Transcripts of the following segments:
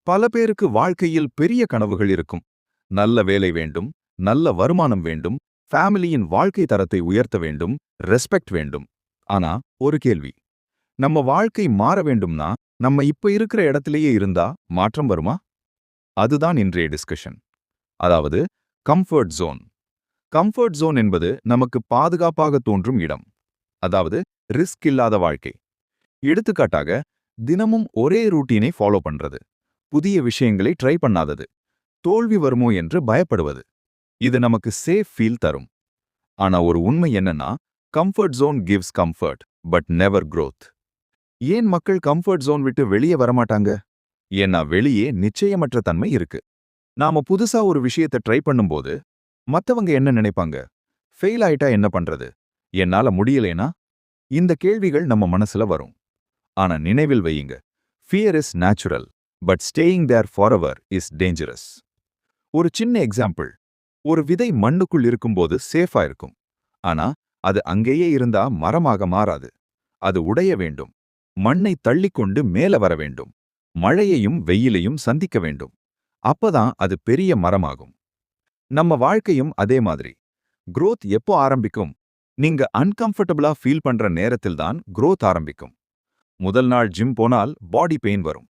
பல பேருக்கு வாழ்க்கையில் பெரிய கனவுகள் இருக்கும். நல்ல வேலை வேண்டும், நல்ல வருமானம் வேண்டும், ஃபேமிலியின் வாழ்க்கை தரத்தை உயர்த்த வேண்டும், ரெஸ்பெக்ட் வேண்டும். ஆனா ஒரு கேள்வி, நம்ம வாழ்க்கை மாற வேண்டும்னா நம்ம இப்ப இருக்கிற இடத்திலேயே இருந்தா மாற்றம் வருமா? அதுதான் இன்றைய டிஸ்கஷன். அதாவது கம்ஃபர்ட் ஜோன். கம்ஃபர்ட் ஜோன் என்பது நமக்கு பாதுகாப்பாக தோன்றும் இடம். அதாவது ரிஸ்க் இல்லாத வாழ்க்கை. எடுத்துக்காட்டாக, தினமும் ஒரே ரூட்டீனை ஃபாலோ பண்றது, புதிய விஷயங்களை ட்ரை பண்ணாதது, தோல்வி வருமோ என்று பயப்படுவது. இது நமக்கு சேஃப் ஃபீல் தரும். ஆனா ஒரு உண்மை என்னன்னா, comfort zone gives comfort but never growth. ஏன் மக்கள் கம்ஃபர்ட் ஜோன் விட்டு வெளியே வரமாட்டாங்க? ஏன்னா வெளியே நிச்சயமற்ற தன்மை இருக்கு. நாம புதுசா ஒரு விஷயத்தை ட்ரை பண்ணும்போது மத்தவங்க என்ன நினைப்பாங்க? ஃபெயில் ஆயிட்டா என்ன பண்றது? என்னால முடியலேனா? இந்த கேள்விகள் நம்ம மனசுல வரும். ஆனா நினைவில் வையுங்க, fear is natural, but staying there forever is dangerous. ஒரு சின்ன எக்ஸாம்பிள். ஒரு விதை மண்ணுக்குள் இருக்கும்போது சேஃபா இருக்கும். ஆனா அது அங்கேயே இருந்தா மரமாக மாறாது. அது உடைய வேண்டும். மண்ணை தள்ளிக்கொண்டு மேல வர வேண்டும். மழையையும் வெயிலையும் சந்திக்க வேண்டும். அப்பதான் அது பெரிய மரமாகும். நம்ம வாழ்க்கையும் அதே மாதிரி. growth எப்போ ஆரம்பிக்கும்? நீங்க அன்கம்ஃபர்டபுளா ஃபீல் பண்ற நேரத்தில் தான் growth ஆரம்பிக்கும். முதல் நாள் ஜிம் போனால் பாடி பெயின் வரும்.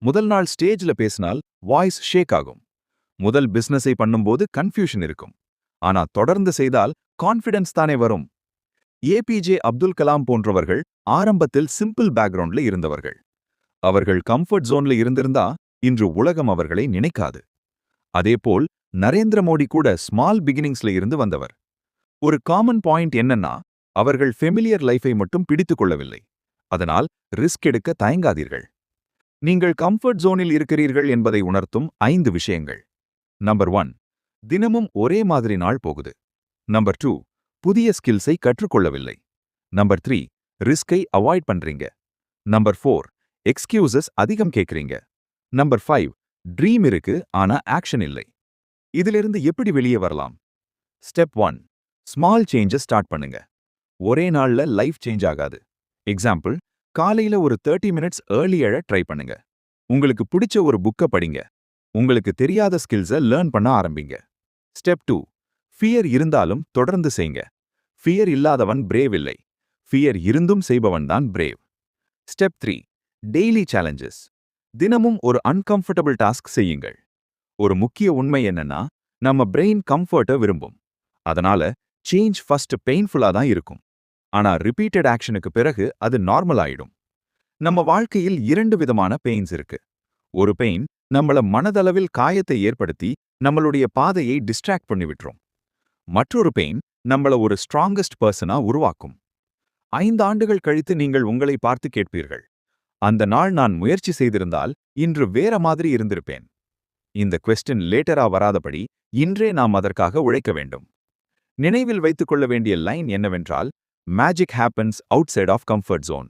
முதல் நாள் ஸ்டேஜ்ல பேசினால் வாய்ஸ் ஷேக் ஆகும். முதல் பிசினஸை பண்ணும்போது கன்ஃபியூஷன் இருக்கும். ஆனா தொடர்ந்து செய்தால் கான்ஃபிடன்ஸ் தானே வரும். ஏபிஜே அப்துல் கலாம் போன்றவர்கள் ஆரம்பத்தில் சிம்பிள் பேக்ரவுண்ட்ல இருந்தவர்கள். அவர்கள் கம்ஃபர்ட் ஜோன்ல இருந்திருந்தா இன்று உலகம் அவர்களை நினைக்காது. அதேபோல் நரேந்திர மோடி கூட ஸ்மால் பிகினிங்ஸ்ல இருந்து வந்தவர். ஒரு காமன் பாயிண்ட் என்னன்னா, அவர்கள் ஃபெமிலியர் லைஃபை மட்டும் பிடித்துக் கொள்ளவில்லை. அதனால் ரிஸ்க் எடுக்க தயங்காதீர்கள். நீங்கள் கம்ஃபர்ட் ஜோனில் இருக்கிறீர்கள் என்பதை உணர்த்தும் 5 விஷயங்கள். நம்பர் 1, தினமும் ஒரே மாதிரி நாள் போகுது. நம்பர் 2, புதிய ஸ்கில்ஸை கற்றுக்கொள்ளவில்லை. நம்பர் 3, ரிஸ்கை அவாய்ட் பண்றீங்க. நம்பர் 4, எக்ஸ்கியூசஸ் அதிகம் கேட்கறீங்க. நம்பர் 5, ட்ரீம் இருக்கு ஆனா ஆக்ஷன் இல்லை. இதிலிருந்து எப்படி வெளியே வரலாம்? ஸ்டெப் 1, ஸ்மால் சேஞ்சஸ் ஸ்டார்ட் பண்ணுங்க. ஒரே நாள்ல லைஃப் சேஞ்ச் ஆகாது. எக்ஸாம்பிள், காலையில ஒரு 30 மினிட்ஸ் ஏர்லி எழ ட்ரை பண்ணுங்க. உங்களுக்கு பிடிச்ச ஒரு புக்கை படிங்க. உங்களுக்கு தெரியாத ஸ்கில்ஸை லேர்ன் பண்ண ஆரம்பிங்க. ஸ்டெப் 2, ஃபியர் இருந்தாலும் தொடர்ந்து செய்யுங்க. ஃபியர் இல்லாதவன் பிரேவ் இல்லை. ஃபியர் இருந்தும் செய்பவன் தான் பிரேவ். Step 3, daily challenges. தினமும் ஒரு அன்கம்ஃபர்டபுள் டாஸ்க் செய்யுங்கள். ஒரு முக்கிய உண்மை என்னன்னா, நம்ம பிரெயின் கம்ஃபர்ட்டை விரும்பும். அதனால சேஞ்ச் ஃபர்ஸ்ட் பெயின்ஃபுல்லா தான் இருக்கும். ஆனா ரிப்பீட்டட் ஆக்ஷனுக்கு பிறகு அது நார்மல் ஆயிடும். நம்ம வாழ்க்கையில் 2 விதமான பெயின்ஸ் இருக்கு. ஒரு பெயின் நம்மள மனதளவில் காயத்தை ஏற்படுத்தி நம்மளுடைய பாதையை டிஸ்ட்ராக்ட் பண்ணி விட்டுரும். மற்றொரு பெயின் நம்மள ஒரு ஸ்ட்ராங்கஸ்ட் பர்சனா உருவாக்கும். 5 ஆண்டுகள் கழித்து நீங்கள் உங்களை பார்த்து கேட்பீர்கள், அந்த நாள் நான் முயற்சி செய்திருந்தால் இன்று வேற மாதிரி இருந்திருப்பேன். இந்த கொஸ்டின் லேட்டரா வராதபடி இன்றே நாம் அதற்காக உழைக்க வேண்டும். நினைவில் வைத்துக் கொள்ள வேண்டிய லைன் என்னவென்றால், magic happens outside of comfort zone.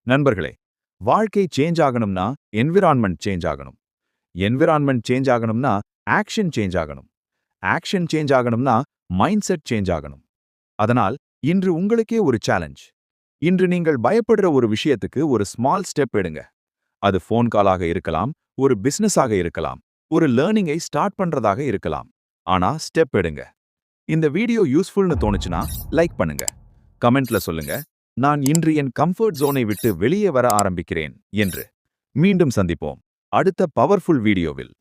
நண்பர்களே, வாழ்க்கை சேஞ்ச் ஆகணும்னா என்விரான்மெண்ட் சேஞ்ச் ஆகணும். என்விரான்மெண்ட் சேஞ்ச் ஆகணும்னா ஆக்ஷன் சேஞ்ச் ஆகணும். ஆக்ஷன் சேஞ்ச் ஆகணும்னா மைண்ட் செட் சேஞ்ச் ஆகணும். அதனால் இன்று உங்களுக்கே ஒரு சேலஞ்ச். இன்று நீங்கள் பயப்படுற ஒரு விஷயத்துக்கு ஒரு ஸ்மால் ஸ்டெப் எடுங்க. அது ஃபோன் காலாக இருக்கலாம், ஒரு பிசினஸாக இருக்கலாம், ஒரு லேர்னிங்கை ஸ்டார்ட் பண்றதாக இருக்கலாம். ஆனா ஸ்டெப் எடுங்க. இந்த வீடியோ யூஸ்ஃபுல்னு தோணுச்சுன்னா லைக் பண்ணுங்க. கமெண்ட்ல சொல்லுங்க, நான் இன்று என் கம்ஃபர்ட் ஜோனை விட்டு வெளியே வர ஆரம்பிக்கிறேன் என்று. மீண்டும் சந்திப்போம் அடுத்த பவர்ஃபுல் வீடியோவில்.